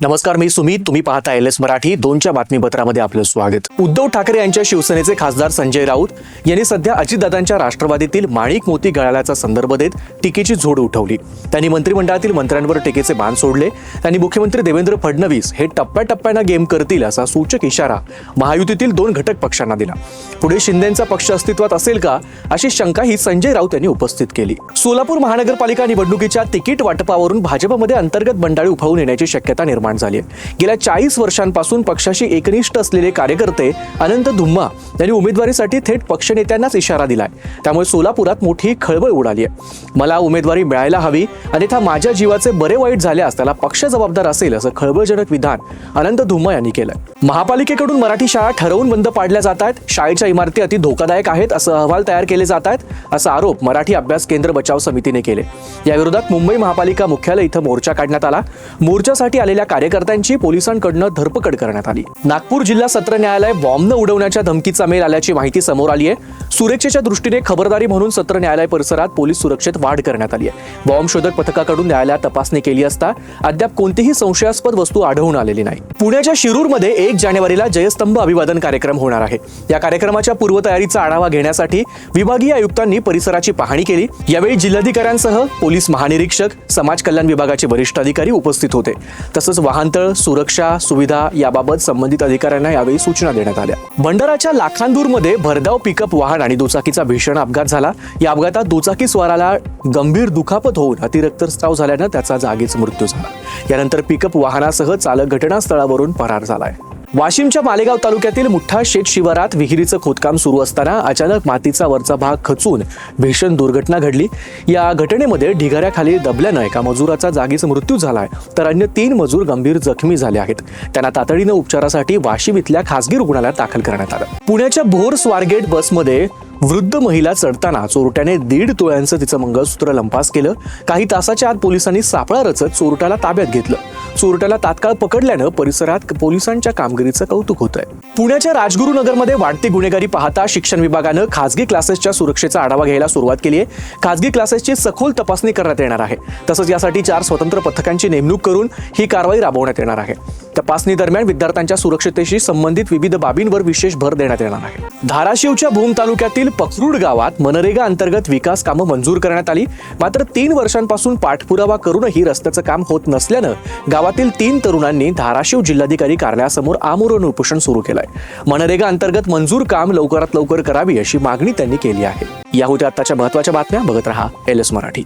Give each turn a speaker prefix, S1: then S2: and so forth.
S1: नमस्कार, मी सुमित. तुम्ही पाहता LS मराठी 2च्या बातमीपत्रामध्ये आपलं स्वागत. उद्धव ठाकरे यांच्या शिवसेनेचे खासदार संजय राऊत यांनी सध्या अजितदादांच्या राष्ट्रवादीतील माणिक मोती गळाल्याचा संदर्भ देत टीकेची झोड उठवली. त्यांनी मंत्रिमंडळातील मंत्र्यांवर टीकेचे बाण सोडले. त्यांनी मुख्यमंत्री देवेंद्र फडणवीस हे टप्प्याटप्प्यानं गेम करतील असा सूचक इशारा महायुतीतील 2 घटक पक्षांना दिला. पुढे शिंदेंचा पक्ष अस्तित्वात असेल का अशी शंकाही संजय राऊत यांनी उपस्थित केली. सोलापूर महानगरपालिका निवडणुकीच्या तिकीट वाटपावरून भाजपमध्ये अंतर्गत बंडाळी उफाळून येण्याची शक्यता निर्माण झाली आहे. गेल्या 40 वर्षांपासून पक्षाशी एकनिष्ठ असलेले कार्यकर्ते अनंत धुम्मा यांनी उमेदवारीसाठी थेट पक्षनेत्यांनाच इशारा दिलाय. त्यामुळे सोलापुरात मोठी खळबळ उडाली आहे. मला उमेदवारी मिळायला हवी, अन्यथा माझ्या जीवाचे बरे वाईट झाल्यास त्याला पक्ष जबाबदार असेल असं खळबळजनक विधान अनंत धुम्मा यांनी केलंय. महापालिकेकडून मराठी शाळा ठरवून बंद पाडल्या जात आहेत. शाळेच्या इमारती अति धोकादायक आहेत असं अहवाल तयार केले जात आहेत असा आरोप मराठी अभ्यास केंद्र बचाव समितीने केले. या विरोधात मुंबई महापालिका मुख्यालय इथं मोर्चा काढण्यात आला. मोर्चासाठी आलेल्या कार्यकर्त्यांची पोलिसांकडून धरपकड करण्यात आली. नागपूर जिल्हा सत्र न्यायालय बॉम्बनं उडवण्याच्या धमकीचा मेल आल्याची माहिती समोर आली आहे. सुरक्षेच्या दृष्टीने खबरदारी म्हणून सत्र न्यायालय परिसरात पोलीस सुरक्षेत वाढ करण्यात आली आहे. बॉम्ब शोधक पथकाकडून न्यायालयात तपासणी केली असता अद्याप कोणतीही संशयास्पद वस्तू आढळून आलेली नाही. पुण्याच्या शिरूरमध्ये 1 जानेवारीला जयस्तंभ अभिवादन कार्यक्रम होणार आहे. या कार्यक्रमाच्या पूर्वतयारीचा आढावा घेण्यासाठी विभागीय आयुक्तांनी परिसराची पाहणी केली. यावेळी जिल्हाधिकाऱ्यांसह पोलीस महानिरीक्षक, समाज कल्याण विभागाचे वरिष्ठ अधिकारी उपस्थित होते. तसंच वाहनतळ, सुरक्षा, सुविधा याबाबत संबंधित अधिकाऱ्यांना यावेळी सूचना देण्यात आल्या. भंडाराच्या लाखांदूरमध्ये भरधाव पिकअप वाहन आणि दुचाकीचा भीषण अपघात झाला. या अपघातात दुचाकी स्वाराला गंभीर दुखापत होऊन अतिरक्तस्राव झाल्यानं त्याचा जागीच मृत्यू झाला. यानंतर पिकअप वाहनासह चालक घटनास्थळावरून फरार झालाय. वाशिमच्या मालेगाव तालुक्यातील मुठ्ठा शेत शिवारात विहिरीचं खोदकाम सुरू असताना अचानक मातीचा वरचा भाग खचून भीषण दुर्घटना घडली. या घटनेमध्ये ढिगाऱ्याखाली दबल्यानं एका मजुराचा जागीच मृत्यू झालाय, तर अन्य 3 मजूर गंभीर जखमी झाले आहेत. त्यांना तातडीनं उपचारासाठी वाशिम इथल्या खासगी रुग्णालयात दाखल करण्यात आलं. पुण्याच्या भोर स्वारगेट बसमध्ये वृद्ध महिला चढताना चोरट्याने 1.5 तोळ्यांचं तिचं मंगळसूत्र लंपास केलं. काही तासाच्या आत पोलिसांनी सापळा रचत चोरट्याला ताब्यात घेतलं. चोरट्याला तात्काळ पकडल्यानं परिसरात पोलिसांच्या कामगिरीचं कौतुक होतंय. पुण्याच्या राजगुरुनगरमध्ये वाढती गुन्हेगारी पाहता शिक्षण विभागानं खासगी क्लासेसच्या सुरक्षेचा आढावा घ्यायला सुरुवात केली आहे. खासगी क्लासेसची सखोल तपासणी करण्यात येणार आहे. तसंच यासाठी 4 स्वतंत्र पथकांची नेमणूक करून ही कारवाई राबवण्यात येणार आहे. तपासणी दरम्यान विद्यार्थ्यांच्या सुरक्षतेशी संबंधित विविध बाबींवर विशेष भर देण्यात येणार आहे. धाराशिवच्या भूम तालुक्यातील पखरूड गावात मनरेगा अंतर्गत विकास कामं मंजूर करण्यात आली. मात्र 3 वर्षांपासून पाठपुरावा करूनही रस्त्याचं काम होत नसल्यानं गावातील 3 तरुणांनी धाराशिव जिल्हाधिकारी कार्यालयासमोर आमरण उपोषण सुरू केलंय. मनरेगा अंतर्गत मंजूर काम लवकरात लवकर करावी अशी मागणी त्यांनी केली आहे. या होत्या आताच्या महत्त्वाच्या बातम्या. बघत रहा LS मराठी.